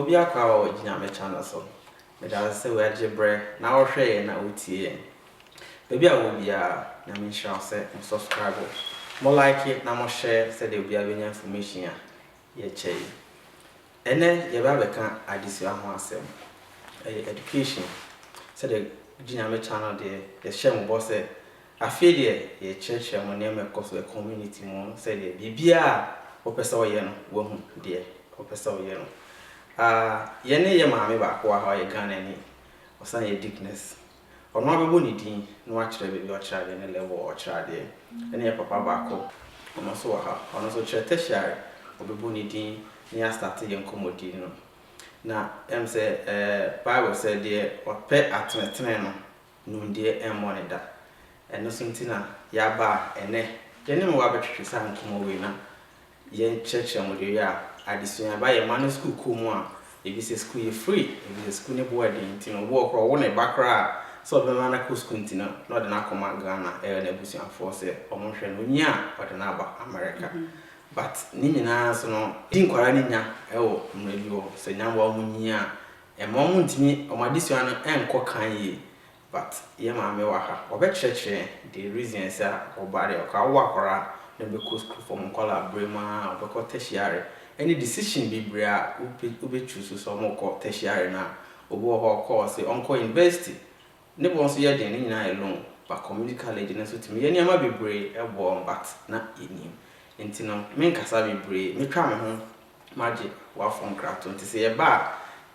obi akwa wa Ginya me channel so. Me da say we ajebre na wo hwe na utie. Baby a wo bia na me share say subscribe. Mo like it na mo share say de bia benya information a ye chei. Ene ye ba beka adisua ho asem. Education. Say the Ginya me channel de share mo boss say afi de ye church mo na me koso community mo say de bibia wo pese wo ye no wo hu de wo pese wo ye no. Yene ye maame ba ko ha ye Ghana ni osan ye dickness ono abebo ni din no akire be o kira de ne level o kira de ene ye papa ba ko ono so ha ono so kire tertiary obebo ni din ni a start ye nkomodi no na em say Bible said de o pe atmetene no no de emo ne da eno so ntina ya ba ene yene mo wa betwetwe san nkomo we na ye church mo de ya addition ba ye man school komu a ebi se school ye free ebi school ne boarding tin wo kro wo ne bakra so be man na school tin no de na koma Ghana na busian force omo hwe no nya o de na ba America but ni nyina so no din kwara ni nya wo mrebi wo se nya wo mu nya mo mu ntimi o addition no enko kan ye but ye ma me wa ha obe church the reason say o ba de o ka wo akora na be school from kola brema o be ko tertiary any decision be bria ube choose so mo ko tertiary na obo ho course onko university ne bo so ye den ni na alone but community college na so timi ye ni ama be bria e bo but na enim enti no me nkasa be bria me twa me ho maji wa from craft enti se ye ba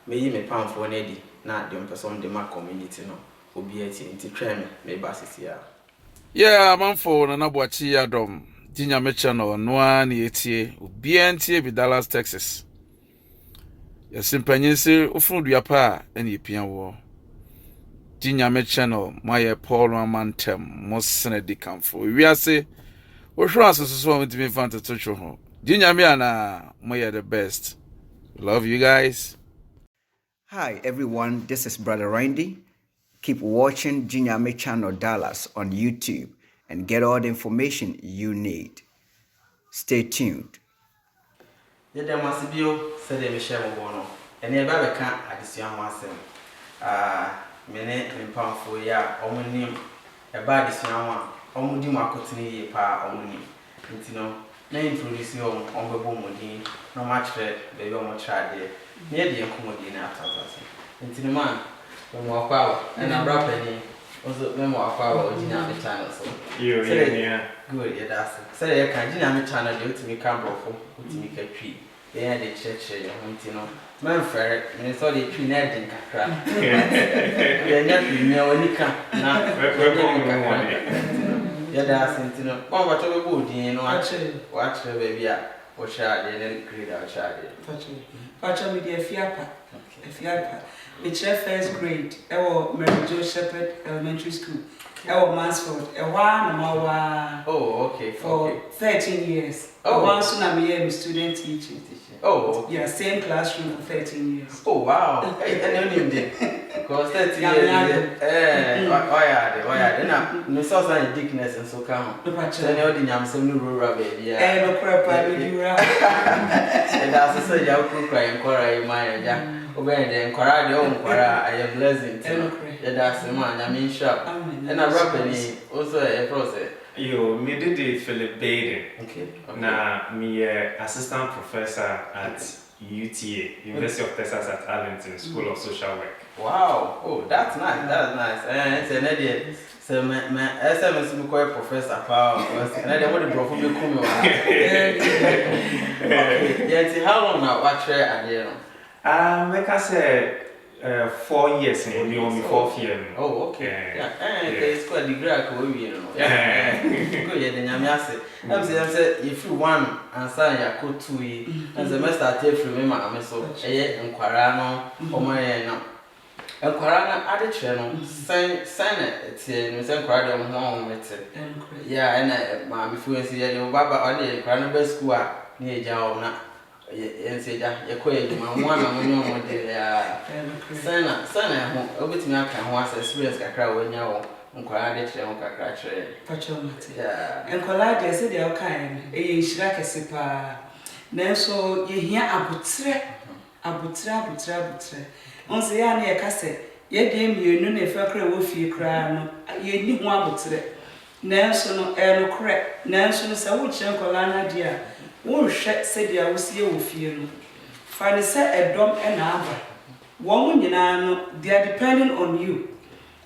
me yi me pamfo na di na de person de ma community no obi enti twa me ba sisia yeah manfo na nabuachi adom Ginya me channel noa ni etie obiantie bi Dallas Texas ya simpanyinse ofunu duapa eni epia wo Ginya me channel my Paul Amantem mosene dikamfo wiase wo hwa asoso ntimi fanta tocho ho Ginya me ana moye the best. Love you guys. Hi everyone, this is Brother Randy. Keep watching Ginya me channel Dallas on YouTube and get all the information you need. Stay tuned. Ye dem asibio se de me share mo no ene ba be ka adisua ho asem mene mpamfo ya omunim e ba adisua ho a omudi makotini ye pa omunim ntino na introduce yo ombebo modi no ma kire be yo mo trade ne de enkomodi na atazase ntino man mo akwa na bra pani also memo akwa Ginya me channel so yeah good yeah that's it say you can Ginya me channel de utimi cambrofo utimi katwi yeah de church yo ntino man fair me so de twi na din kakra yeah nya twi me onika na yeah that's it ntino kwa ba to be bodin no wa kire baby a wo sha de ne grade a sha de Pacha me de Fiapa it's your first grade Mary Jo Shepherd Elementary School Mansfield oh okay for 13 years once I'm a student teaching oh okay. Yeah, same classroom for 13 years. Oh wow and only did because 13 years na me so say dickness and so come then you dey nyam some rural baby no crap rural and that's so ya ku cry encourage my ja obey the encourage the encourage I am blessing yeah that's man I mean sharp and I rap any also a process yo me did the Phillip okay na me assistant professor at UTA University of Texas at Arlington School of Social Work. Wow, oh that's nice it's an idea so my SMS be call professor power and I dey want to bro for me come yeah how long now what try and you know like I said 4 years in the only 4th year. Oh, okay. Yeah. It's quite degree I could you know. Yeah. Good. Yeah. The nyamiase. I'm say if you one answer ya ko 2 years. And semester take from me ma so. Nkwara no. Omo ye no. Nkwara na ade kire no. Sign tie no say nkwara de ho mete. Yeah. And ma me fluency ya no baba on the nkwara no be school a na eja o na. Yenseja yekoye juma mwana munyo model ya sana ho obetimi aka ho asa experience kakra wonya wo nkwara de kire ho kakra kire pacho mate enkola de se de okan e hira kese pa nanso ye hia abotre abutre on say ya na ye ka se ye de mienu na efa kra wo fie kra no ye ni ho abutre nanso no no kra nanso no sa wo kire nkola na dia wo hwe se dia wo sie wo fie no fa ne se edom na aba wo nyina no they are depending on you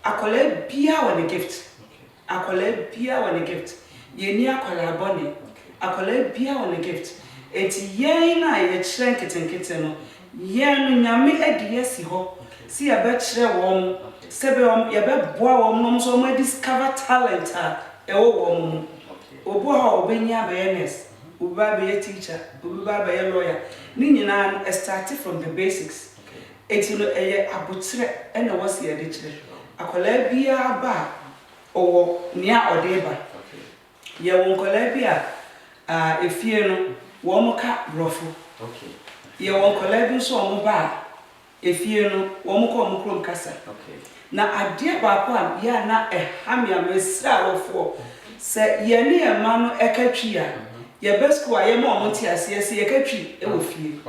akola bia wa the gift akola bia wa the gift ye ni akola abone akola bia wa the gift eti yen na ye kire nketenkete no yen no nyame adi yesi ho si ya be kire wo sebe ya be boa wo no so mo discover talent a ewo wo mo obo ha obenya awareness oba be teacher oba be lawyer ni nyina start from the basics eti no eye abutre na wose ye de kire akola bia ba owo nia odeba ye won kola bia efie no wo mo ka brofo ye won kola bi so mo ba efie no wo mo ko mo krom kasa na ade ba ko am ya na ehamia mesra wofo se ye ne ye ma no ekatwi a ye besku a ye ma mo ti ase ye ekatwi e wo fie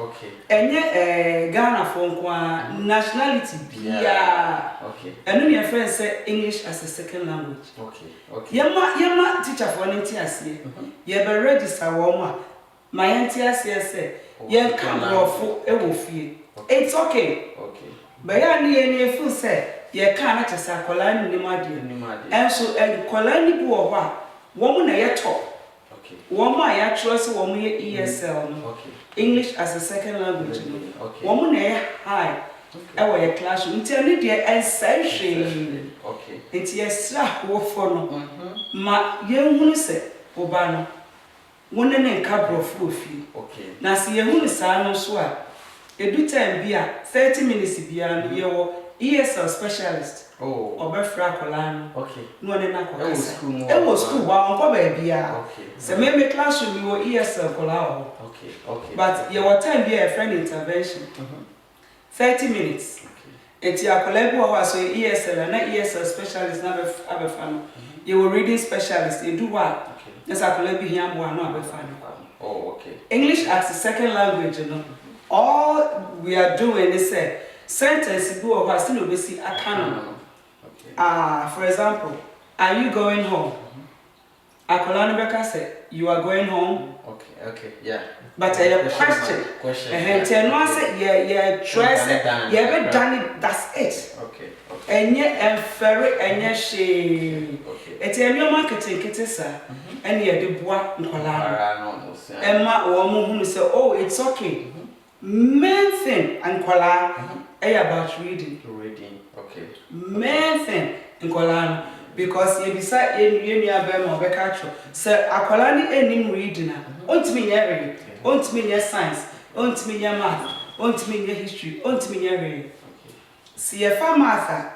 enye Ghana fo nko a nationality bia enu ne friend say English as a second language ye ma teacher for ne ti ase ye be register wo ma ma ye ti ase se ye kan rofo e wo fie it's okay but ya ne feel say ye kan na tesa kola ni made enso kola ni bu wo ba wo mu na ye top wo ma ya trust wo mu ye ESL no English as a second language no wo mu na ye high e wo ye classroom nti ani de essential nti ye sra wo for no ma ye hunu se wo ba no wo ne nka brofo fi na se ye hunu sa no so a edu time bia 30 minutes bia no ye wo ESL specialist obefra kola no no ne na ko kasa e wo school wa onko ba bia se me classroom wo ESL kola but ye what time bia a friend intervention 30 minutes eti akola bi wo so ESL na ESL specialist na abefa no ye wo reading specialist e do what yes akola bi hia mo no abefa no English as a second language no all we are doing is say sentence go over still obesi akano for example, are you going home? Akola no beka say you are going home. Yeah. But a question. Tell no say yeah choice you ever done it, that's it. And yet very and yet she it's a new marketing kitisa and yet the bois nkola Emma wo mu hu say oh it's okay main thing nkola about reading main thing nkola because you beside you abem obeka cho say akola ni enim reading ontimi nyere ontimi nye science ontimi nye math ontimi nye history ontimi nyere see a math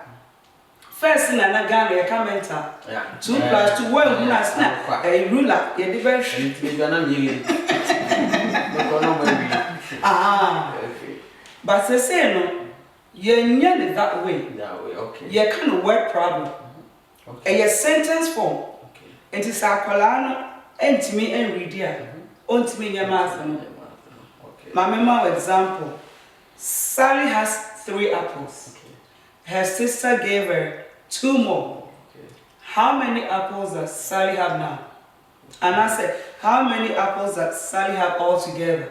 first na Ghana ya commenter 2 + 2 1 ruler na a ruler ye division but say no you nyane that way you can word problem a sentence form it is akola no entimi en read ya ontimi nya math no my example Sally has 3 apples her sister gave her 2 more how many apples does Sally have now and I said how many apples does Sally have all together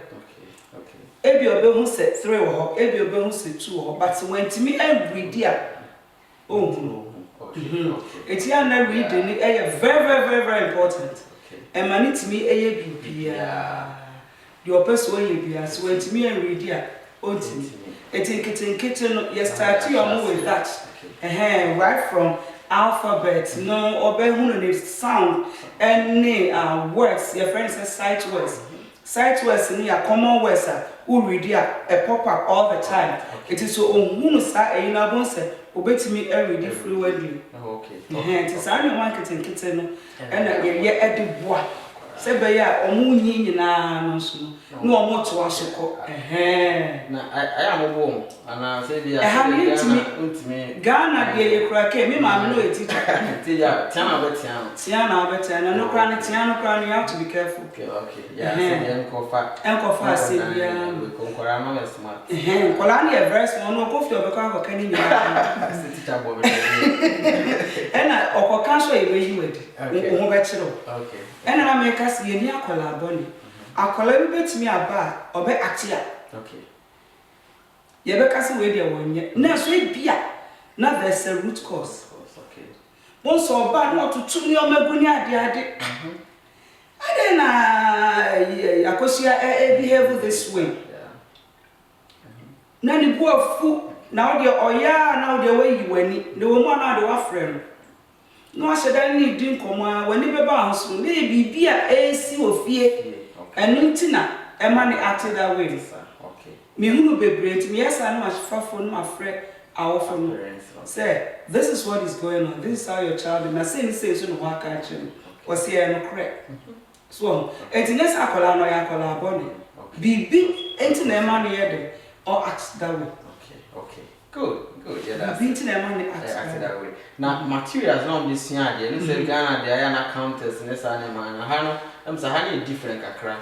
ebi obehu say 3 wo ebi obehu say 2 wo but when to me every day eti ana reading is very important and man to me bibia your person wey bibia so when to me read here ontimi eti kitchen no you start your with that right from alphabet no obehu no the sound any words your friends say sight words ni a common words who read a pop up all the time it is so ohunu sa e na bon say obetimi read fluently it is any marketing kitchen no and ye ediboa Se be ya omu nyi nyina no so no omo to asoko na I am bo ana say dia ntimi Ghana de ye kura ke me ma me no etita tia tiana betia no kura ne tia no kura you have to be careful. Okay yeah say enkofa say bia ko nkora no smart nkola na very small no ko fi obeka ko kani nyina teacher bo be ena okoka so e we wedi wo ho be kire okay ena na me ka se ye ni akola aboni akola bi betimi aba obe atia okay ye be ka se we dia wonye na so e bia na there's a root cause okay bon so ba no tutu ni o maguni ade ade na akosia behave this way na ni bu afu na o de oya na o de we yiwani ne wo mo na de wa frem no asheda ni din koma wani be ba hanso ne bibia esi ofie enu ntina e ma ne act that way okay me hunu bebre ti me yesa no afafo no afre awofo no say this is what is going on, this is how your child na say so no wa ka chem was here no correct so etines akola no ya akola aboni bibi entina e ma no ye de or act that way. Okay good yeah that's bibi entina e ma no act that way na materials no be sia de no say Ghana de aya na counters ne sa ne ma na ha no am sa ha ne different kakra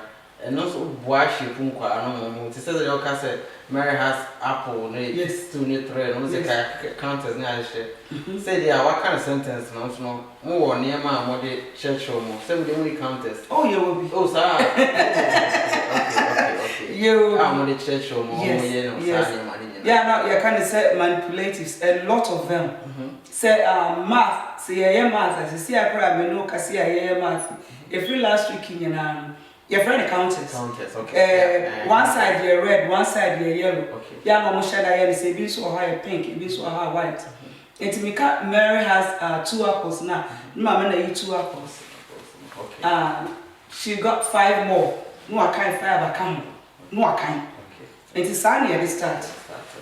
and also boa shape nkwa no mo ti say you can say Mary has apple no yes to ne three no say counters ne a share say there what kind of sentence no mo wo ne ma mo de church mo say we dey counters oh you will be oh sir okay you mo de church mo mo ye no sa ne ma ne yeah now you can say manipulatives a lot of them say math say math as see akra me no kasi math if last week in your friend counters okay one side you red one side you yellow okay yeah no shade here say be so high pink be so high white it Mika Mary has 2 apples now mama na eat 2 apples okay she got 5 more no I can't 5 account no I can't okay it is sunny at the start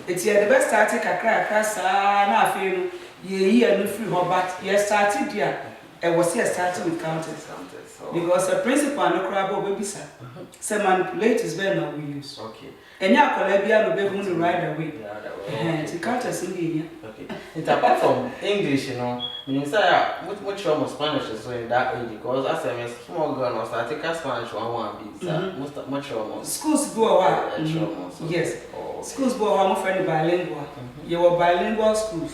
it's the best start kakra sa na afenu ye no free her but you started there it was here starting with counters because the principal no crab or baby sir say manipulate is better than we use okay and ya kolabia no be going to right away and the counters in here okay it apart from English you know means say much more Spanish so in that age because as a small girl no start take Spanish one be much more schools go yes schools go friend bilingual you were bilingual schools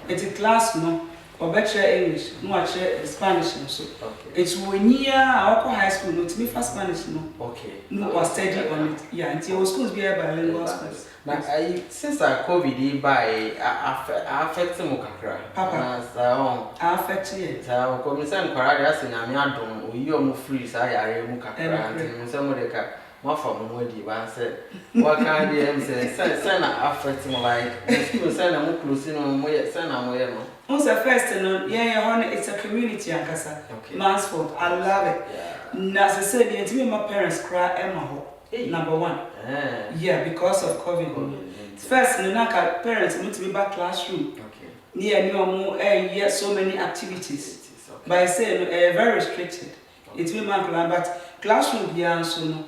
it's a class no or better English, no actually Spanish so. Okay. It's when you are high school, no to me for Spanish no. Okay. No or study on it. Yeah, until schools be bilingual schools. Now since COVID by affect mo kakra. Papa. So affect you. So come say nkwara dey say na me adom oyi o mo free say yare mu kakra until mo say mo dey ka mo fa mo di ba say what kind dey say na affect mo like school say na mo close no mo say na mo no. Once the first no it's a community ankasa. Mansfield, I love it. Na say say the my parents cry Emma ho. Number 1. Yeah, because of COVID. First no na parents need to be back classroom. Okay. Near no more so many activities. But I say very restricted. It's me man but classroom beyond so no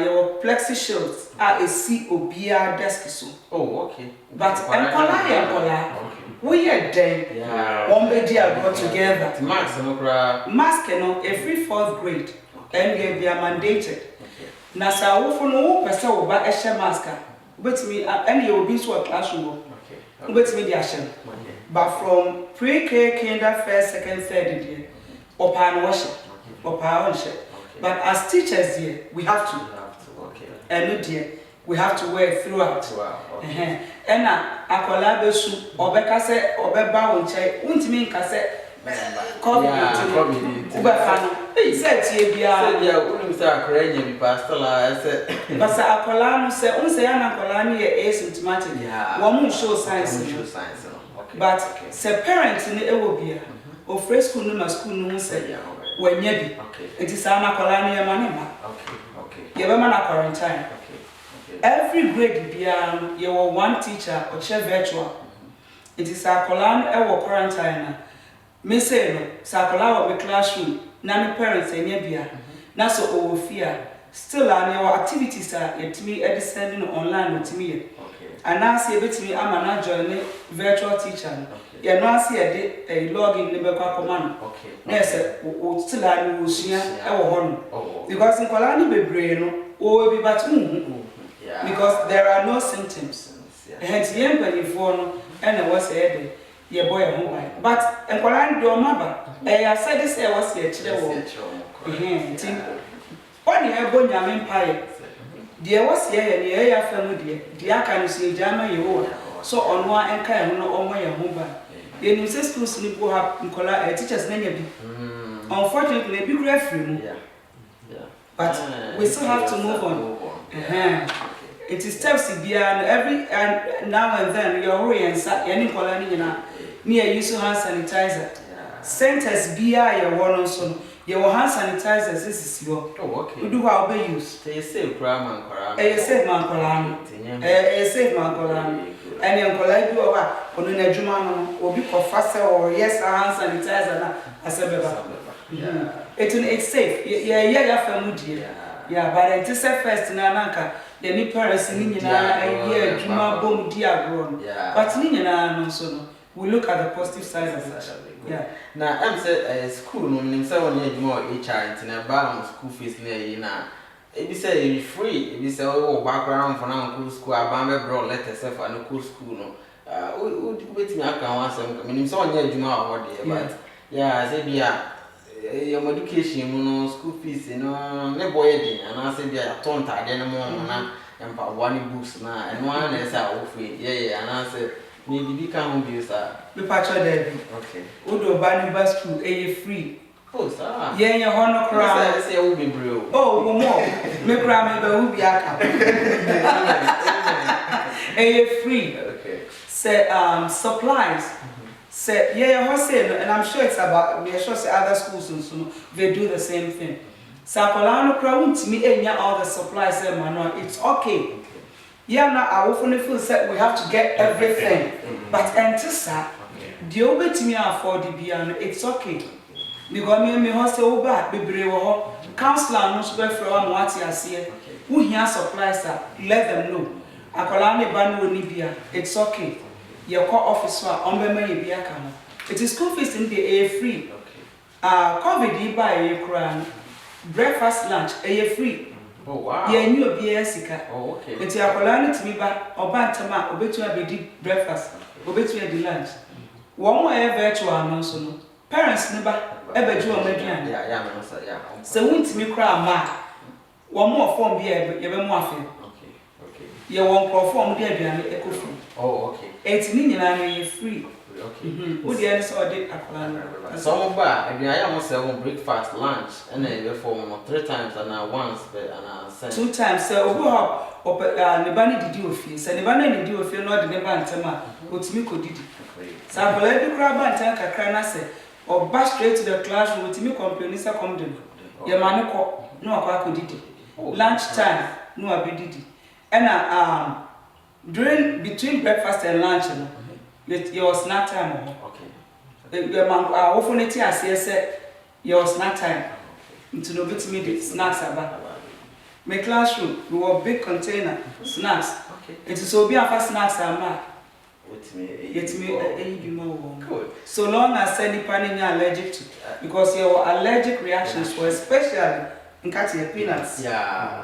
your plexi shields are a COBR desk so. Oh, okay. But enkola we are there. One baby are brought together. Mask every 4th grade and they are mandated. Na sa wo fo no wo pese wo ba e she mask betimi any you be so classroom betimi dey ashem but from pre-K kinder first second third day opa no wash opa on she but as teachers here we have to and dear we have to wear throughout and akola besu obeka se obeba won che untimi nka se COVID ubafano say tie bia unu say akora nya bi pastor la say basa akola no say unse ya na akola no ye asymptomatic wo mu show signs okay but say parents ni ewo bia o free school no na school no say wanya bi it is na akola no ye manema okay ye be man quarantine every grade bia ye were one teacher or share virtual it is akola no ewo quarantine na me say no sakola wo be classroom na me parents enya bia na so o fear still our activities are yet me sending online with me and now see bit me am na join virtual teacher ya no see a login le be kwa command na say o still are we sua e wo ho no because in kola ni bebre no o bi but because there are no symptoms hence yen before no and was say ye boy ho bai but en kola ni do maba I said this e was ye chire wo when you go nyame mpae de was here ne ya fa mu de aka no se jama ye so ono a enka ye no omo ye ho ba ye nim se schools ni go have nkola teachers na nya bi unfortunately be great free mu but we still have to move on it is steps bia every and now and then your hoyensa ye ni nkola ni nyina me use hand sanitizer centers bia ye wono so no you hand sanitizers this is your we do how we use they save grandma and save man koran save man koran and yan kola bi oba onu na adwuma no obi kofa se or yes hand sanitizer na asebeba it's safe ya family yeah but it is first na nanka the ni parents ni nyina ayi adwuma bom di agro but ni nyina no so no we look at the positive side of it. Yeah. Now, I'm say school no meaning say one year more HR in a balance school fees near na. It be say you free. It be say oh background for now school. Abambe bro letter say for no school no. Wait me I can once. Meaning say one year more over there. But yeah, say be your education no school fees no ne boy dey and I say be a ton tag any more na empa one books na and one is a free. Yeah and I say me did come be sir. Me patcho there. Okay. Odo bani bus school free. Oh sir. Yeah, your honor crowd. Say will be bro. Oh, more. Me crowd me will be aka. Free. Okay. Say supplies. Say yeah, wholesale and I'm sure it's about we are sure say other schools and so they do the same thing. Sakolano crowd to me enya all the supplies man. It's okay. Yeah, now I often feel that we have to get everything. But until that, the obey to me afford the piano, it's okay. Because me hostel over, be brave counselor, no spare from what you see. Who here supplies that, let them know. I call on the band will Libya, it's okay. Your call officer, on the money it is school fees in the air free. COVID buy a crown, breakfast, lunch, a free. Oh wow. Yeah, you be Sika. Oh okay. It's your colony to me back or bantama, or bet you have a breakfast, or bet you have the lunch. One more virtual no so no. Parents never ever do a median. Yeah. So won't me cry ma. One more form be ever more feel. Okay. You won't perform the eco free. Oh okay. It's meaning I'm free. Okay. Who the answer or did a colony? Some bar, I almost have breakfast, lunch, and then before 3 times and once and 2 times. So who have Nibani did you feel? So Nibani did you feel not the never and Tama, what me could did. So I will let the crab and tank a crana say, or bash straight to the classroom with me complaints are coming. Your man no I could did it. Lunch time, no I did it. And during between breakfast and lunch, your snack time. The man often it as your snack time. To know bit me snacks about. My classroom, we were big container snacks. It is so be a snacks are mad. Yet me more. Good. So long as any panning you're allergic to, because your allergic reactions were especially in cutting peanuts. Yeah.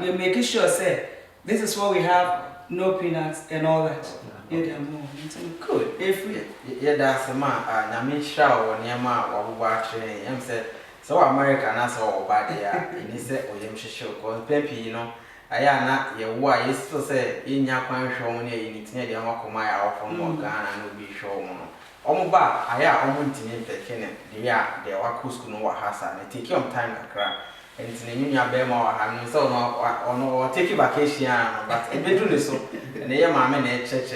We're making sure say this is what we have, no peanuts and all that. Good. If yeah, that's a man. I mean, shower near my watching. I'm said so American as all bad there. And he said, oh, you show because Pepe, you know, I am not your wife. You still say in your point show me you need to near the Mokoma out from Morgan and will be shown. Ba, I am almost in the Kenneth. They are the Wakus no Hassan. It take your time to cry. And it's in your bema and so no take you vacation, but a bit do so. And the young man in church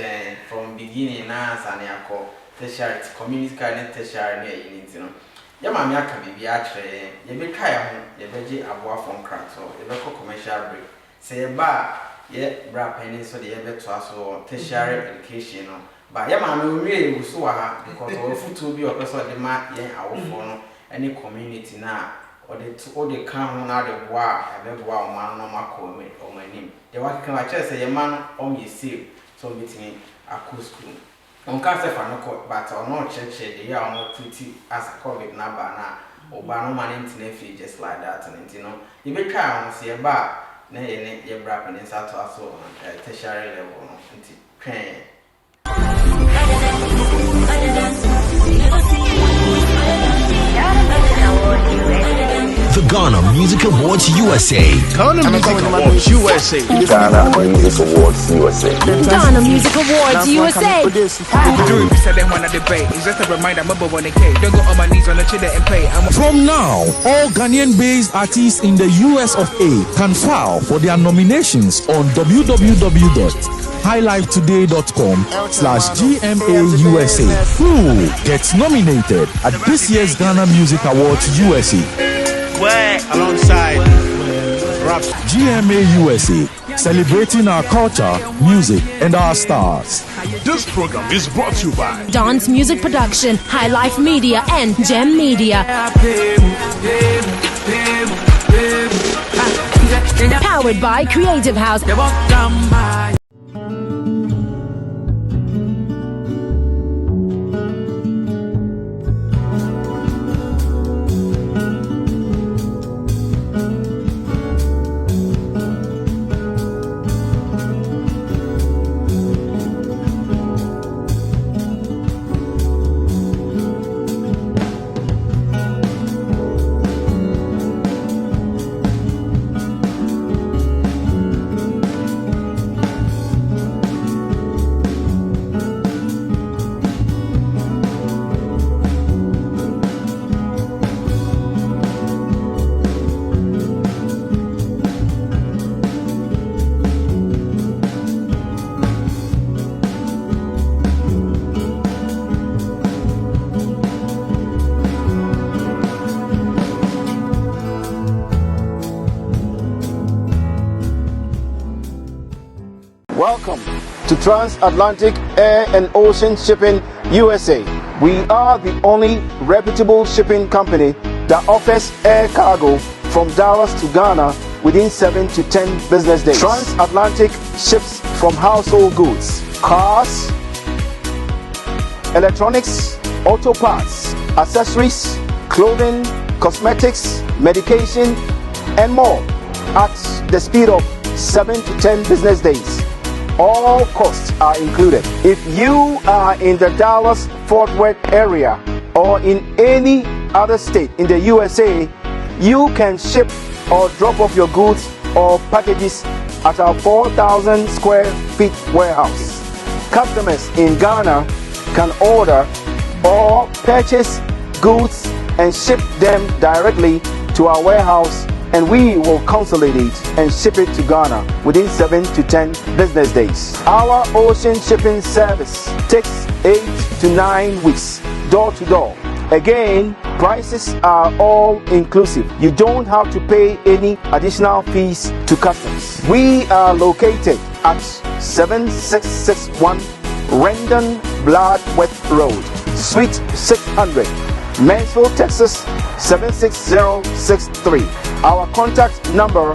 from beginning as an echo, tertiary community kind of tertiary near you know. Your mamma can be actually, you be kaya, you veggie above from cracks or you local commercial break. Say a bar, yet bra penny so the ever to us or tertiary education. But your mamma will really so because all food to be a person demand our phone any community now. or the come out of war, I have wow man no macro or my name. The work can I just say a man on your seal, so meeting a cool school. On Casa Fanoco, but or no church, the year or not treaty as a COVID number now, or banner man in just like that, and you know, you may try on see a bar, nay, your brap and inside to us all, tertiary level, train. The Ghana Music Awards USA. Ghana Music Awards USA. Ghana Music Awards USA. Ghana Music Awards USA. We said them on a debate. It's just a reminder, I'm above on the cake. Don't go on my knees on the chair and pay. From now, all Ghanaian-based artists in the US of A can file for their nominations on www.highlifetoday.com/GMAUSA. Who gets nominated at this year's Ghana Music Awards USA? Alongside GMA USA, celebrating our culture, music, and our stars. This program is brought to you by Dance Music Production, High Life Media, and Gem Media. Powered by Creative House. Welcome to Transatlantic Air and Ocean Shipping USA. We are the only reputable shipping company that offers air cargo from Dallas to Ghana within 7 to 10 business days. Transatlantic ships from household goods, cars, electronics, auto parts, accessories, clothing, cosmetics, medication, and more at the speed of 7 to 10 business days. All costs are included. If you are in the Dallas-Fort Worth area or in any other state in the USA, you can ship or drop off your goods or packages at our 4,000 square feet warehouse. Customers in Ghana can order or purchase goods and ship them directly to our warehouse, and we will consolidate and ship it to Ghana within 7 to 10 business days. Our ocean shipping service takes 8 to 9 weeks door to door. Again, prices are all inclusive. You don't have to pay any additional fees to customs. We are located at 7661 Rendon Bloodworth Road, Suite 600, Mansfield, Texas 76063. Our contact number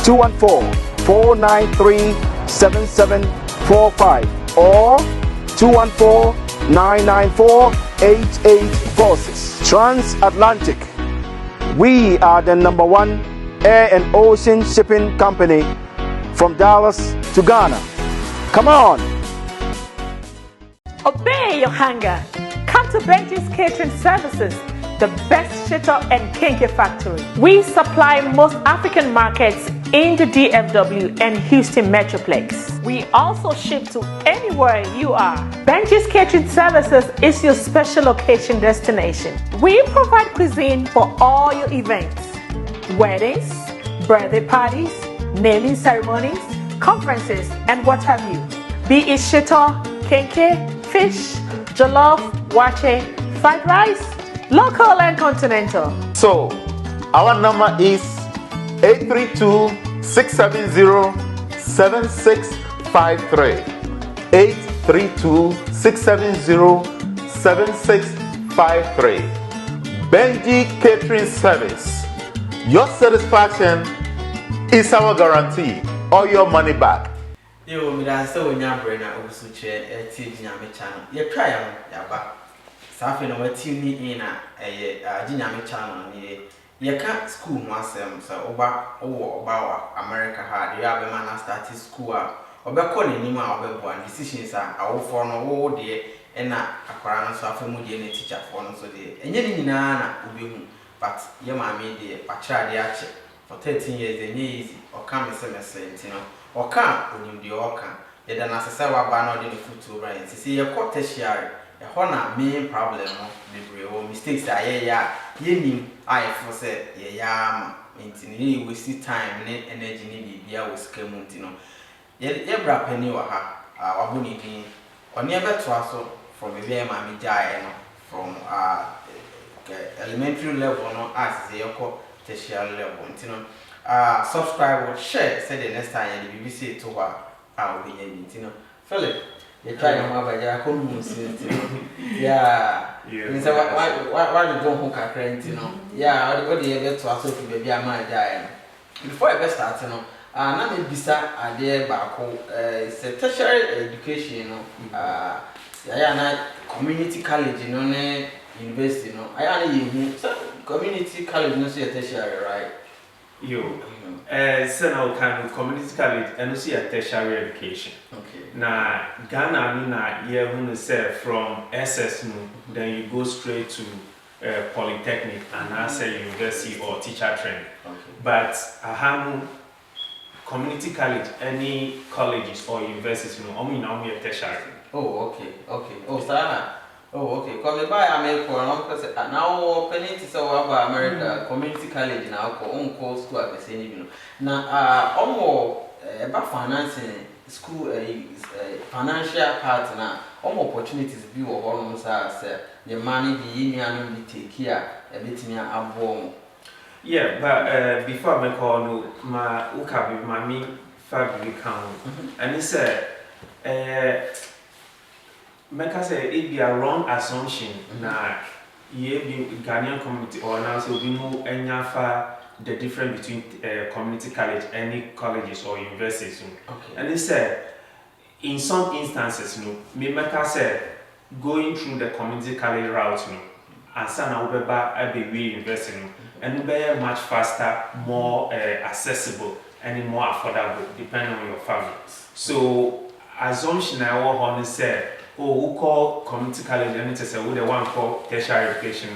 214-493-7745 or 214-994-8846. Transatlantic. We are the #1 air and ocean shipping company from Dallas to Ghana. Come on. Obey your hunger. Come to Benji's Catering Services, the best shitter and kinky factory. We supply most African markets in the DFW and Houston Metroplex. We also ship to anywhere you are. Benji's Catering Services is your special occasion destination. We provide cuisine for all your events, weddings, birthday parties, naming ceremonies, conferences, and what have you. Be it shitter, kinky, fish, jollof, wache, fried rice, local and continental. So, our number is 832-670-7653. 832-670-7653. Benji Catering Service. Your satisfaction is our guarantee or your money back. Yo, me da so nya brena obusuche Ginyame channel. Ye try am ya ba. Safi no wati ni ina Ginyame channel ni ye ka school mo asem so oba wa America ha dey have man start school a obekọ ni nim a obebo and decisions a awofo no wo de na akwara no so afemu de na teacher for no so de enye ni nyina na obehu but ye ma me de pachra de ache for 13 years enye easy o ka me semester ntino o ka onim de o ka ye da na sese wa ba no de futu right sisi ye ko tertiary e ho na main problem no bebre o mistakes aye ya ye nim aye for say ye ya ma ntino ye waste time ne energy ne bibia wo skemu ntino ye bra pani wa ha wabuni din oni ebe to aso from ebe ma mi jae no from elementary level no as ye ko tertiary level ntino subscribe share say the next time the BBC to wa obi nya ntino Philip you try no abaja ko mu si ntino yeah you say why you go home kakra ntino yeah all the ebe to aso fi be bia ma jae before I start no na me bisa ade ba ko tertiary education no ya na community college no ne university no aya na yehu community college no so tertiary right yo so now kind of community college and also a tertiary education. Okay. Na Ghana ni na ye hu say from SS no then you go straight to polytechnic and answer university or teacher training. Okay. But ahamu community college, any colleges or universities, no, only now we are tertiary. Oh, okay. Oh, Sarah. Oh, okay. Come by America, now opening to so about America community college now, on school at the same. Now, about financing school, financial partner, opportunities be almost as the money be take care, a bit near a bomb. Yeah, but before I call no, my ukabi mami fabric account, and he said, make us say it be a wrong assumption na ye be Ghanaian community or now so we know the difference between community college, any colleges or universities. Okay. And he said, in some instances, no, me make us say going through the community college route, no, and sana ubeba abe we university, no. And be much faster, more accessible, and more affordable, depending on your family. So, assumption I want to say, who call community college, and it's say, who the one call tertiary education,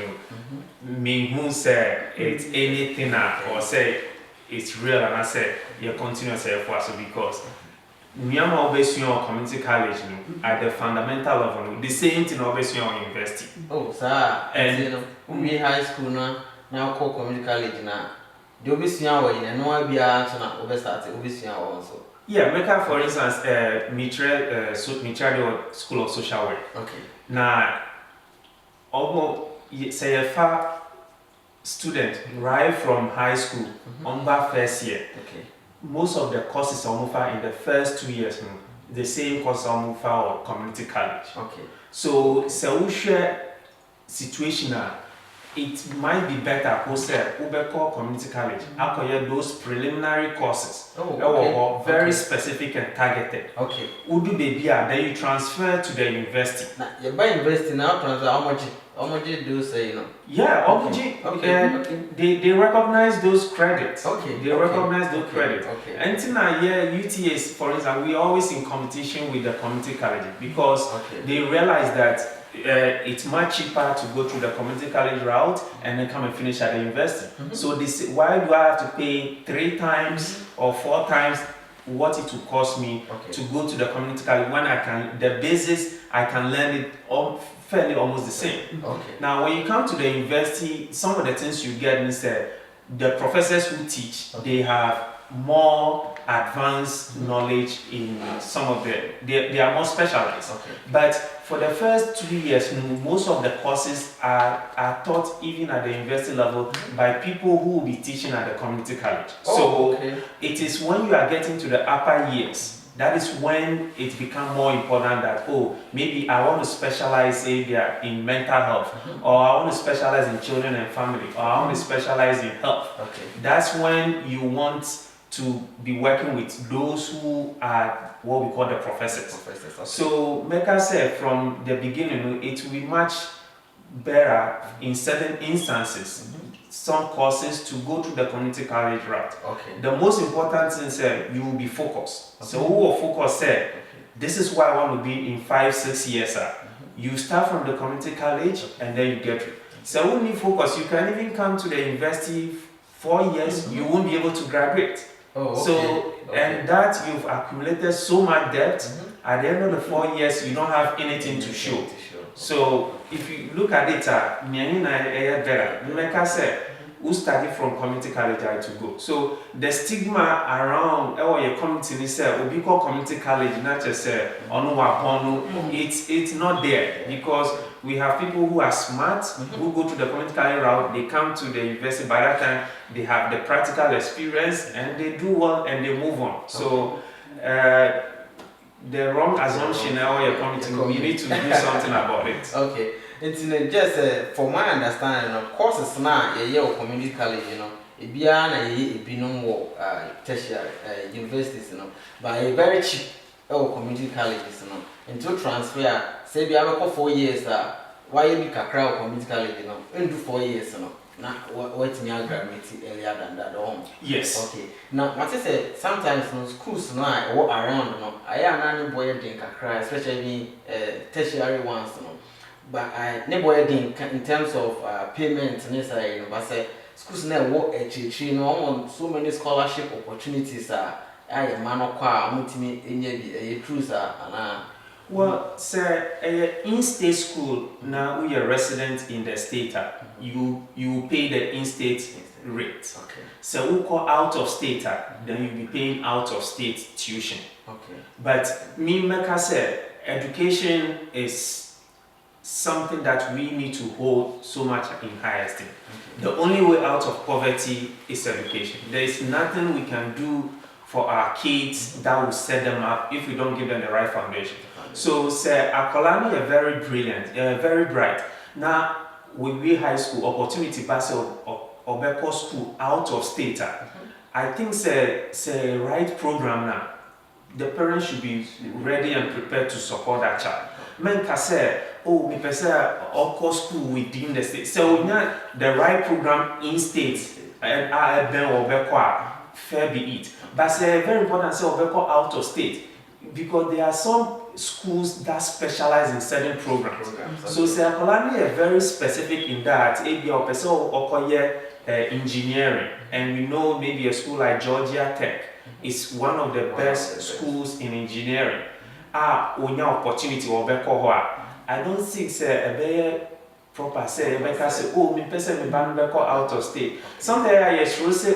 me who say it's anything or say it's real, and I say you continue to say for us because we are always on community college at the fundamental level, the same thing always on university. Oh, sir, and we high school now call community college now. The obviously our in no be answer na obestart obviously also. Yeah, make up for instance Mitra School of Social Work. Okay. Now almost say a far student right from high school on first year. Okay. Most of the courses are offered in the first 2 years. The same course are offered or community college. Okay. So we share situation it might be better to community college. Acquire those preliminary courses. Okay. Very specific and targeted. Okay. Udu baby, then you transfer to the university. Now, you buy university now transfer how much you do say you know? Yeah, they recognize those credits. Okay. They recognize those credits. Okay. Until now, UTAs, for instance, we are always in competition with the community college because they realize that it's much cheaper to go through the community college route and then come and finish at the university. So this, why do I have to pay 3 times or 4 times what it will cost me to go to the community college when I can, the basis, I can learn it fairly almost the same. Okay. Now, when you come to the university, some of the things you get is that the professors who teach, they have more advanced knowledge in some of they are more specialized. But for the first 2 years, most of the courses are taught even at the university level by people who will be teaching at the community college. It is when you are getting to the upper years that is when it becomes more important that, oh, maybe I want to specialize area in mental health, or I want to specialize in children and family, or I want to specialize in health. Okay. That's when you want to be working with those who are what we call the professors. Okay. So, make us say from the beginning, it will be much better in certain instances, some courses, to go to the community college route. Okay. The most important thing is you will be focused. Okay. So, who will focus say, this is why I want to be in 5-6 years. You start from the community college and then you get it. So, when you focus, you can even come to the university 4 years, you won't be able to graduate. Oh, okay. So, and that you've accumulated so much debt, at the end of the 4 years, you don't have anything to show. So, if you look at it, like I said, who study from community college to go. So, the stigma around your community is we call community college, not just it's not there, because we have people who are smart, who go to the community college route, they come to the university, by that time they have the practical experience and they do well and they move on. So the wrong assumption now your community, you need to do something about it. Okay. It's just for my understanding, of course, it's not a community college, it be no tertiary universities, but a very cheap community colleges, and to transfer, say, we have 4 years, why you be a crowd community college, into 4 years, now what me graduate earlier than that home. Yes. Okay. Now, what I say, sometimes schools now walk around, I am not boy think a cry, especially tertiary ones, but I never think in terms of payments, necessary, but say schools now work at on so many scholarship opportunities. I am man of qua, multi a cruiser, and well, sir, in-state school, now we are resident in the state, you pay the in-state rate. Okay. So we call out of state, then you'll be paying out of state tuition. Okay. But me, like I said, education is something that we need to hold so much in high esteem. Okay. The only way out of poverty is education. There is nothing we can do for our kids that will set them up if we don't give them the right foundation. So, sir, Akolani are very brilliant, very bright. Now, with we high school opportunity pass or Beko school out of state, I think say right program now. The parents should be ready and prepared to support that child. Men can say, oh, me pesa or school within the state. So we need the right program in state and fair be it. But say very important say out of state, because there are some schools that specialize in certain programs. So say Akolani are very specific in that. Maybe or person or engineering, and we know maybe a school like Georgia Tech is one of the best schools in engineering. Onya opportunity or I don't think say a very proper say oh me person me ban out of state. Sometimes I should say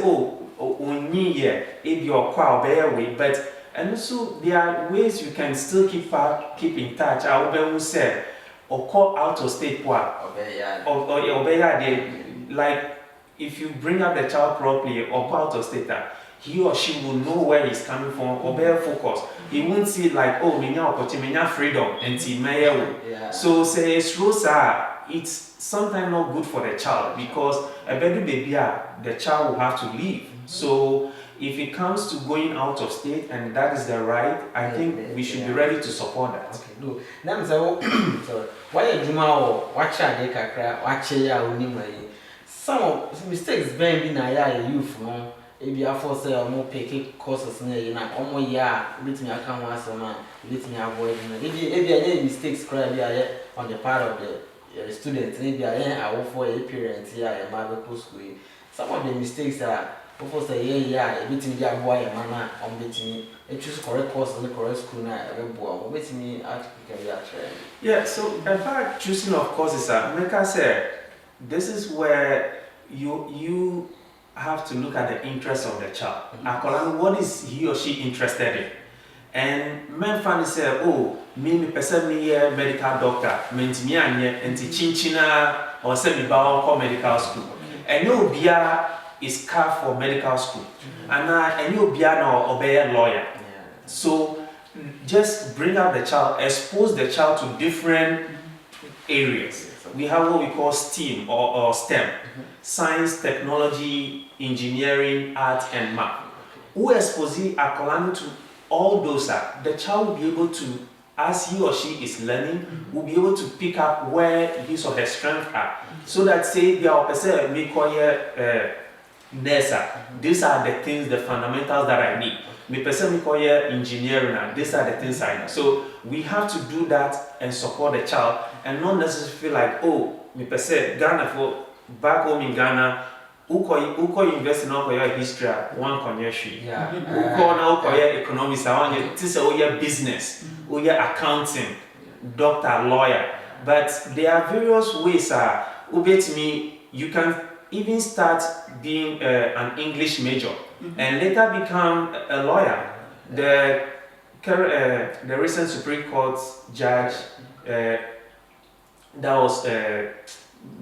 only here if you're quite way, but and also there are ways you can still keep in touch. I will say or call out of state or like if you bring up the child properly or out of state, he or she will know where he's coming from or better focus. He won't see like, oh, me opportunity, me freedom, and so say it's sometimes not good for the child, because a baby the child will have to leave. So if it comes to going out of state and that is the right, I think we should be ready to support that. Okay, no. Now, sorry. Why you or watch a kakra, watch a some mistakes being a youth, no. If you are for sale, more pay courses near you, almost let me account once a man, let me avoid it. If you any mistakes on the part of the students, maybe I will for a parent here at Marble School. Some of the mistakes are, before say, yeah, meeting the boy and man, on meeting me, choose correct course in the correct school now, meeting me at yeah, so about choosing of courses, like I said, this is where you have to look at the interest of the child. What is he or she interested in? And men find say, oh, me person me medical doctor, me and chinchina or semi bow medical school. And no bia is carved for medical school. And you bia no obey a lawyer. So just bring up the child, expose the child to different areas. We have what we call STEAM or STEM, science, technology, engineering, art, and math. Who expose Akolani to all those, the child will be able to, as he or she is learning, will be able to pick up where his or her strengths are. So that say they are person may call NESA. These are the things, the fundamentals that I need. Me person me call engineering. These are the things I need. So we have to do that and support the child, and not necessarily feel like, oh, me person Ghana for back home in Ghana. Uko invest in our history, one connection. Yeah. Uko now economics, this is business, accounting, doctor, lawyer. But there are various ways. You can even start being an English major and later become a lawyer. The recent Supreme Court judge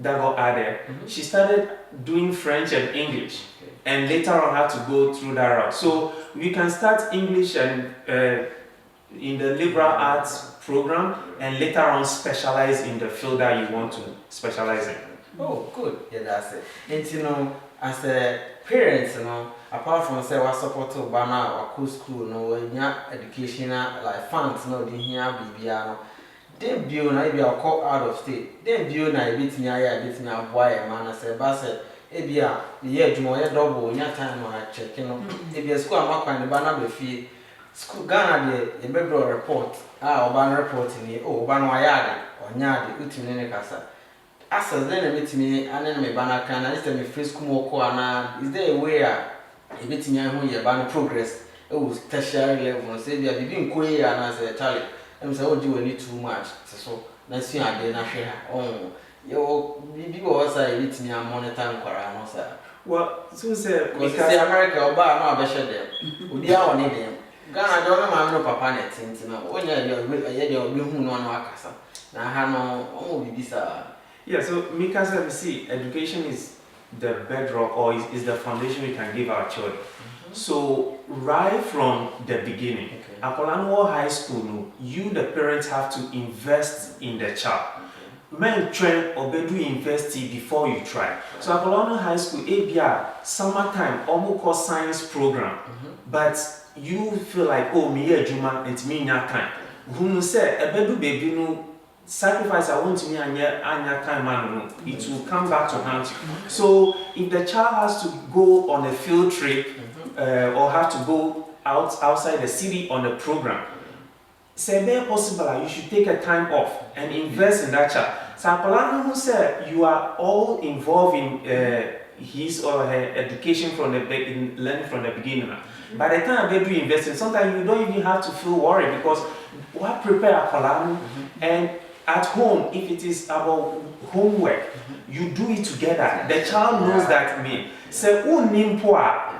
that got added, she started doing French and English, and later on had to go through that route. So we can start English and in the liberal arts program, and later on specialize in the field that you want to specialize in. Oh, good. Yeah, that's it. And as a parents, apart from say we support Obama or school, educational like funds, the here BBR. Then bio na be call out of state. Then bio na bit me aya bit me boy man say ba say e bia the year dwuma ye double nya time na check e bia school amakwan ne ba na be fie school Ghana de e be draw report oba report ni oba no aya de onya de utimi ne kasa asa then e bitimi ane me ba na kan na system free school mo ko ana is there a way e bitimi an ho ye ba no progress e was tertiary level say bia bibi nko ye ana say Charlie I'm saying, do any too much. So, let's see, I didn't share. Oh, you also eat me a monitor. Well, so say, because America or bar, no, I share them. We are on them. Ghana don't know, no papa net, when you're being one Wakasa. Now, I have no visa. Yeah, so, Mikasa, we see, education is the bedrock or is the foundation we can give our children. So, right from the beginning, Apollo High School, you the parents have to invest in the child. Men train or do invest before you try. So Apollo High School, ABR, summertime, almost called science program, but you feel like, oh, me a Juma, it's me that time. Who say a baby no sacrifice I want to me and time man, it will come back to haunt you. So if the child has to go on a field trip or have to go outside the city on a program, say very possible you should take a time off and invest in that child. So Apollo who said you are all involved in his or her education from the learning from the beginning. By the time they do investing, sometimes you don't even have to feel worried because what prepare Apollo and at home, if it is about homework, you do it together. The child knows that me. So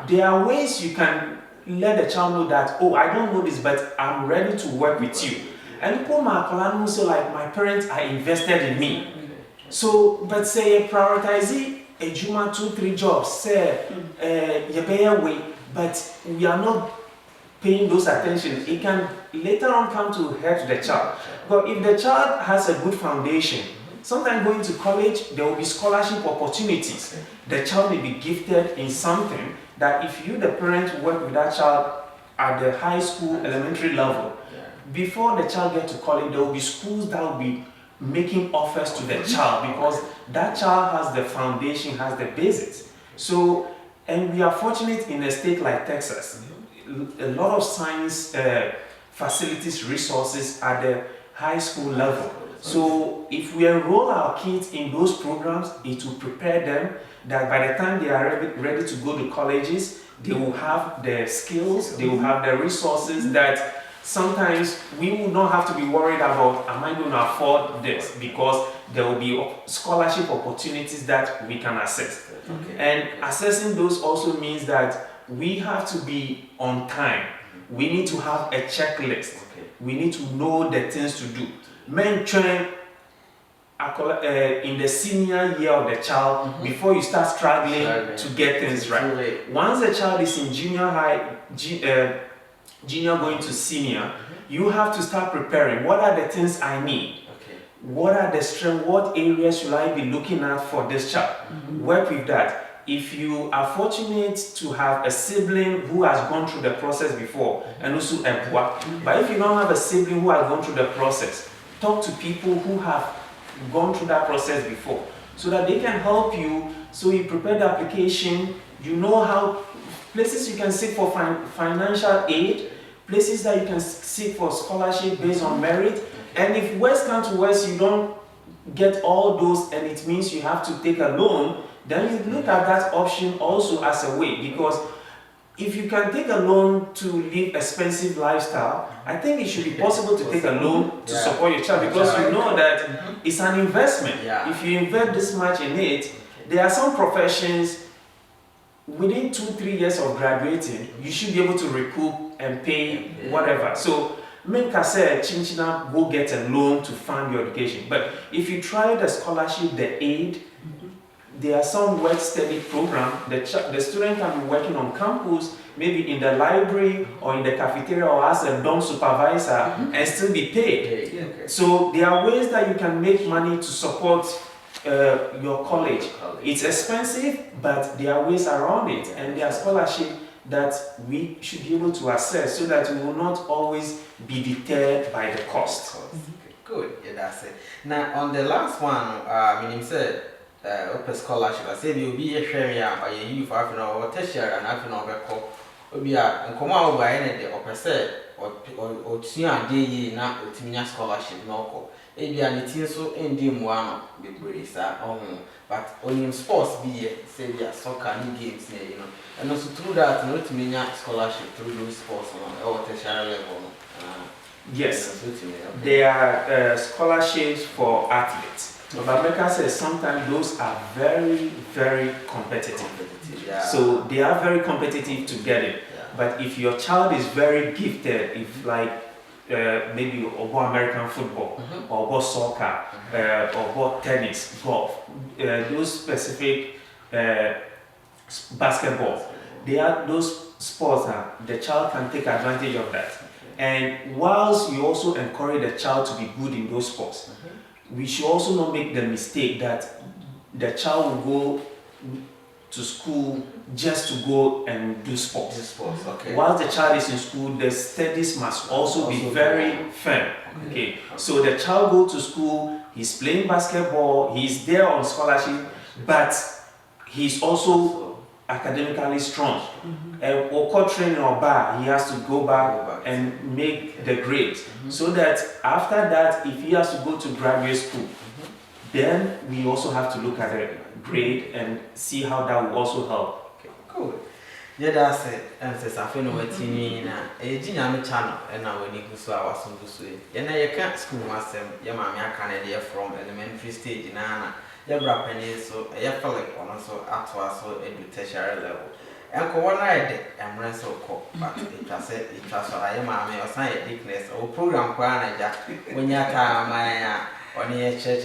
there are ways you can let the child know that, oh, I don't know this, but I'm ready to work with you. And people might say like, my parents are invested in me. So, but say prioritize a Juma 2-3 jobs, say you pay away, but we are not paying those attention. It can later on come to hurt the child. But if the child has a good foundation, sometimes going to college, there will be scholarship opportunities. The child may be gifted in something that if you, the parent, work with that child at the high school, elementary level, before the child gets to college, there will be schools that will be making offers to the child because that child has the foundation, has the basics. So, and we are fortunate in a state like Texas. A lot of science facilities, resources at the high school level. So if we enroll our kids in those programs, it will prepare them that by the time they are ready to go to colleges, they will have the skills, they will have the resources that sometimes we will not have to be worried about, am I going to afford this? Because there will be scholarship opportunities that we can access. And accessing those also means that we have to be on time. We need to have a checklist. We need to know the things to do. Men train in the senior year of the child before you start struggling to get things right. Once the child is in junior high, junior going to senior, you have to start preparing. What are the things I need? What are the strengths? What areas should I be looking at for this child? Work with that. If you are fortunate to have a sibling who has gone through the process before, and also employ, but if you don't have a sibling who has gone through the process, talk to people who have gone through that process before, so that they can help you. So you prepare the application, you know how places you can seek for financial aid, places that you can seek for scholarship based on merit. And if worst comes to worst, you don't get all those, and it means you have to take a loan, then you look at that option also as a way, because if you can take a loan to live expensive lifestyle, I think it should be possible to take a loan to support your child, because you know that it's an investment. If you invest this much in it, there are some professions within 2-3 years of graduating, you should be able to recoup and pay whatever. So make us say chinchina go get a loan to fund your education. But if you try the scholarship, the aid, there are some work study program. The student can be working on campus, maybe in the library or in the cafeteria or as a dorm supervisor and still be paid. So there are ways that you can make money to support your college. It's expensive, but there are ways around it, and there are scholarships that we should be able to access, so that we will not always be deterred by the cost. Good, yeah, that's it. Now on the last one, meaning said open scholarship, I said you'll be a share or a youth African or tertiary and African or be a command by any or per se or Tia day now to me scholarship no. Maybe an it so in the one be brace but only in sports be say soccer games, you know, and also through that not me scholarship through those sports or tertiary level. Yes, there are scholarships for athletes. But America says sometimes those are very, very competitive. So they are very competitive to get it. But if your child is very gifted, if like maybe about American football or about soccer or about tennis, golf, those specific basketball, they are those sports that the child can take advantage of that. And whilst you also encourage the child to be good in those sports, we should also not make the mistake that the child will go to school just to go and do sports. Whilst the child is in school, the studies must also be very firm. So the child goes to school, he's playing basketball, he's there on scholarship, but he's also academically strong. Or training or bar, he has to go back and make the grades. So that after that, if he has to go to graduate school, then we also have to look at the grade and see how that will also help. Good. Yeah, that's it. And says I feel no teeny na a junior channel and now when you go our son to say. And I can't school myself, your mammy Canada from elementary stage in Anna. Your brapeny so a Phillip on also at was so a tertiary level. And one night I'm so cold, but it was what I am or sign thickness or program when you're my on your church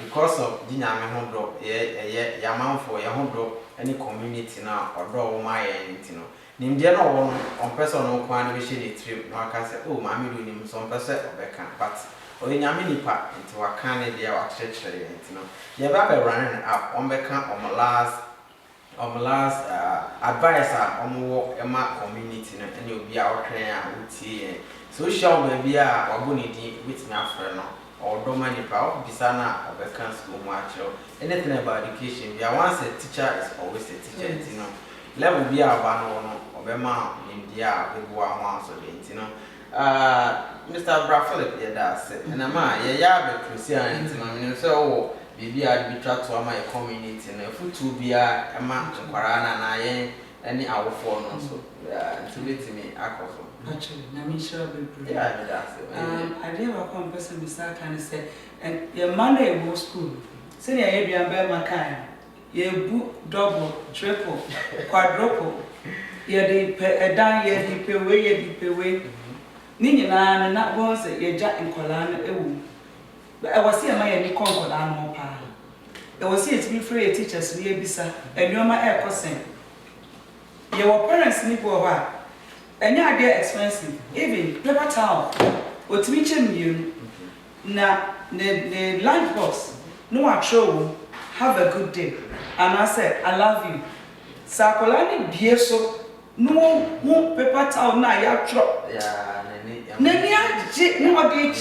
because of dinner home drop, your mount for your home drop any community now or draw my anything. In general, on personal quantification trip, no, I can say, oh, mammy doing him some percent of a camp, but or in your mini part into a Canada or church, you know. You're running up on the camp on my last advisor on more Emma community, and you'll be out there with tea. So, shall maybe a bonity with my friend or Domani Power, Bisana or Becan school macho. Anything about education, yeah, once a teacher is always a teacher, you know. Level be our banner or Bema in the air with one so you know. Mr. Phillip, yeah, that's it. And I'm Christian, so maybe I'd be trapped to my community and a foot to be a man to Parana and I any our phone also. To meet me, actually, I'm sure we yeah, that's it. I didn't have one person beside can say, and your Monday was school. Say, I have your bear my kind. You book double, triple, quadruple. Yeah, they pay a dime, yeah, they pay away. Nina and not was a jack and colana. But I was here my any concord animal pie. I was here to be free teachers, we bisa, and you're my air cousin. Your parents sleep over. any idea expensive. Even paper towel, what me you na the lunch box. No actual. Have a good day. And I said, I love you. Sakolani bieso no paper towel na ya drop. Yeah, Nani aje no ade.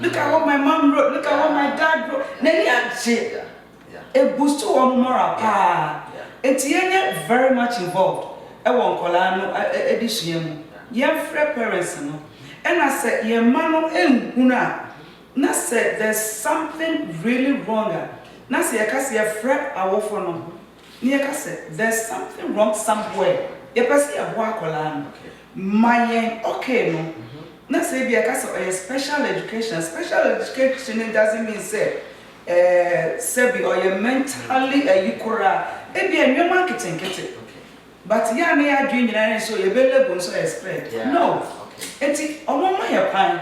Look at what my mom wrote. Look at what my dad wrote. Nani aje. A boost to one more pa. It's very much involved. I want kolano edition. Young free parents no. And I said, "Your man una." Na said there's something really wrong. Na say I say frɛ awofo no. Ni ka say there's something wrong somewhere. You pese abo akola no. My okay no. Na say bi ka say special education. Special education doesn't mean say sebi or you mentally yukora. E bi enwema kete. But ya na ya dwen nyina so you be label so expect. No. Enti omo ma ya pan.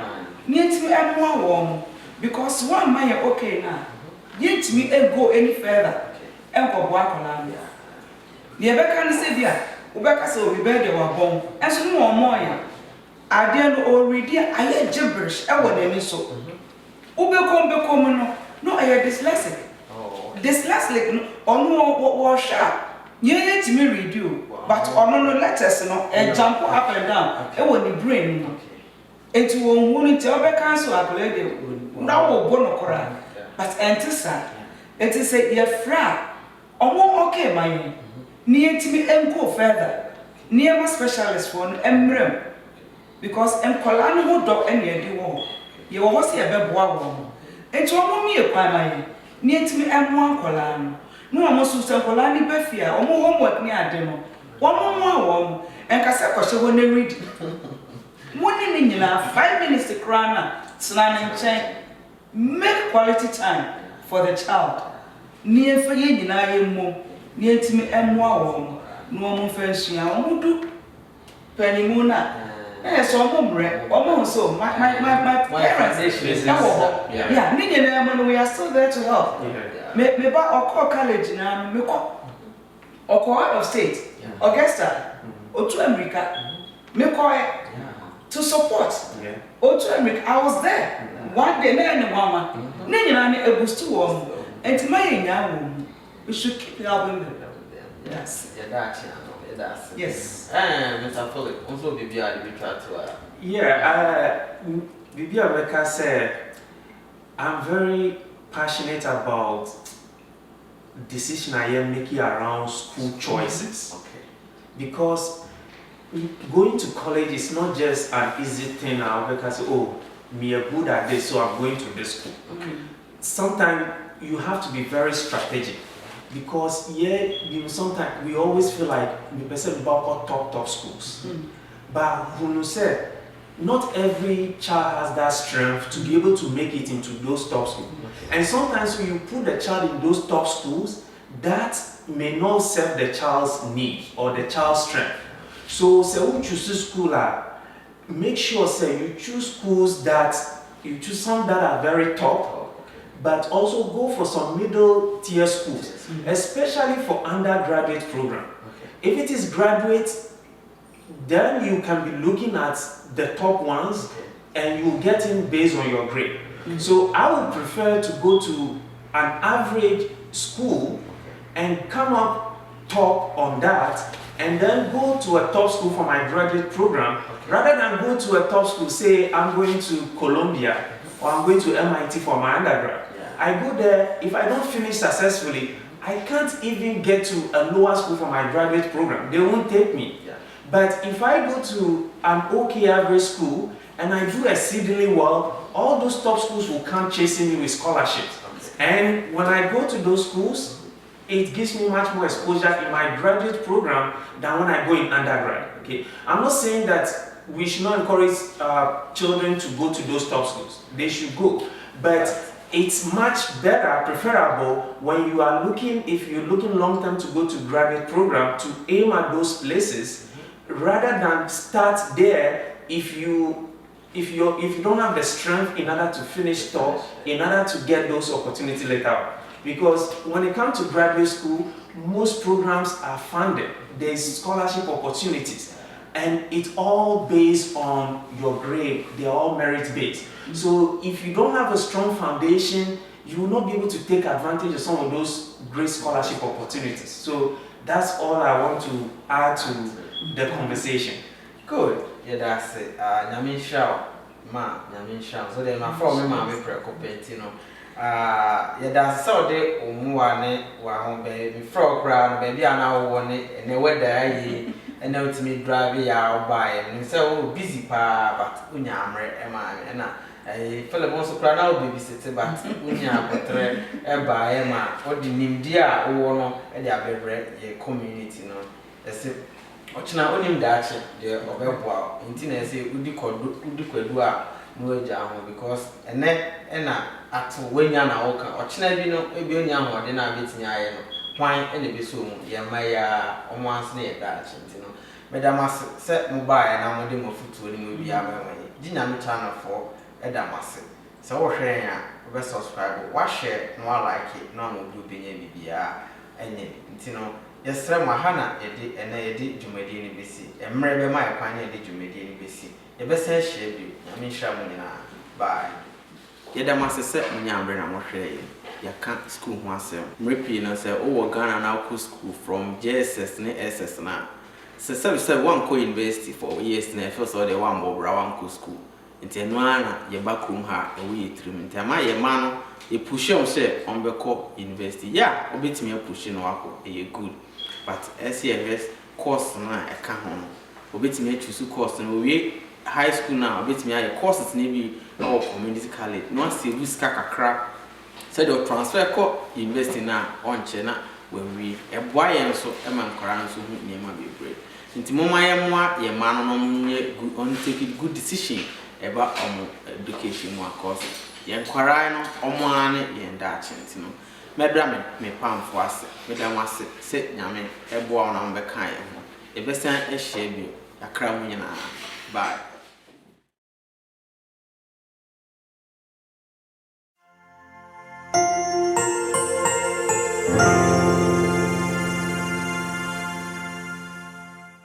Ni enti amo awom because one man okay now. Yet me go any further. Enko bo akola ya. The Ebeka ni say dia, Ubeka say obi be de wa bom. Enso no omo ya. Ade no already aye gibberish e wo na ni so. Ubekom no aye dyslexic. Dyslexic no ono wo sharp. Ye yet me read you, but ono no letters no e jump up and down. E wo ni brain no. Enti wo hunu ti Obeka so akola de na wo bo no kora. But entisa, it is a year fra. Omo okay, my near to me and go further. Near my specialist for embrem. Because Colano who dog any idea war. You was here a beboa. And to me a primary. Near to me and one Colano. No, almost to San Colani Befia, or more homework near demo. One more warm, and Casacosha when they read. 1 minute, 5 minutes to crana, slamming chain. Make quality time for the child. Near for ye deny mo, near to me and wow, no more first year, do penny mona. Yes, almost so. My parents, yeah, Nidian, we are still there to help. Me ba or call college now, me call or call out of state, Augusta, or to America, me call to support. Or to America, I was there. One day, and mama, Nana, a boost to warm, and to my young we should keep helping them. Yes, yes. And Mr. Phillip, also be try to. Yeah, Bibi Abeka said, I'm very passionate about decision I am making around school choices. Okay. Because going to college is not just an easy thing now because me are good at this, so I'm going to this school. Okay. Sometimes you have to be very strategic because sometimes we always feel like we perceive about top schools. But when you say not every child has that strength to be able to make it into those top schools. Okay. And sometimes when you put the child in those top schools, that may not serve the child's need or the child's strength. So say who chooses school make sure say you choose schools that you choose some that are very top, but also go for some middle tier schools, especially for undergraduate program. Okay. If it is graduate, then you can be looking at the top ones and you get in based on your grade. So I would prefer to go to an average school and come up top on that and then go to a top school for my graduate program, rather than go to a top school, say I'm going to Columbia or I'm going to MIT for my undergrad. I go there, if I don't finish successfully, I can't even get to a lower school for my graduate program. They won't take me. But if I go to an okay average school and I do exceedingly well, all those top schools will come chasing me with scholarships. And when I go to those schools, it gives me much more exposure in my graduate program than when I go in undergrad. Okay, I'm not saying that we should not encourage children to go to those top schools. They should go, but it's much better, preferable when you are looking, if you're looking long term to go to graduate program, to aim at those places rather than start there if you don't have the strength in order to finish top, in order to get those opportunities later. Because when it comes to graduate school, most programs are funded. There's scholarship opportunities. and it's all based on your grade. They're all merit based. So if you don't have a strong foundation, you will not be able to take advantage of some of those great scholarship opportunities. So that's all I want to add to the conversation. Good. Yeah, that's it. Nyamin Shao, ma, Nyamin Shao. So then my former mammy precopentino. Yeah, that's so de umuane wa home baby frog crown, baby. I now want it, and the weather and now to me drive out by and so busy pa, but unyamre, Emma, and Phillip also crown out babysitter, but unya betre, Eba, Emma, or the name dear, or and the other community, no. That's it. Ochina onim dachi de obebwa ntina say udi kwedu a no agya ho because ene na atu wenya na oka ochina bi no ebi onya ho de na betinya aye no hwan ene be so mu ye maya omo anse na ye dachi ntino medamas se mobile na mo de mo futuo ni mo bia menwe ginya me channel for edamase se wo hwe ya obe subscribe wa share no like it no mo bi obenya bibia enye ntino yesre mahana edi ena edi dwumadi ni besi emre be mai kwan edi dwumadi ni besi yebesa hye bi nyame hya mu nyina bye yedamase se munyambre na mo hwe yaka school ho asem mrepi na se o Ghana na ko school from JSS ne SS na se one ko university for years na first all the one bobra one ko school nti eno ana ye bakum ha e we yetrim nti ama ye ma no e push on say on be ko university yeah obetimi e push no wako e good but SCFS course na e ka ho no obetimi choose course no we high school now obetimi aye courses na bi or community college no say we ska kakra said your transfer ko university na on chena when we e boa yen so e man kwara so hu niam abebre nti moma ye moa ye ma no no on take it good decision about education more course yen kwara no omo ane yen da chenti no medra me pamfo ase meda wase se nyame eboa na mbe kan ye ho e besan e hye bi yakra mu nyina bye.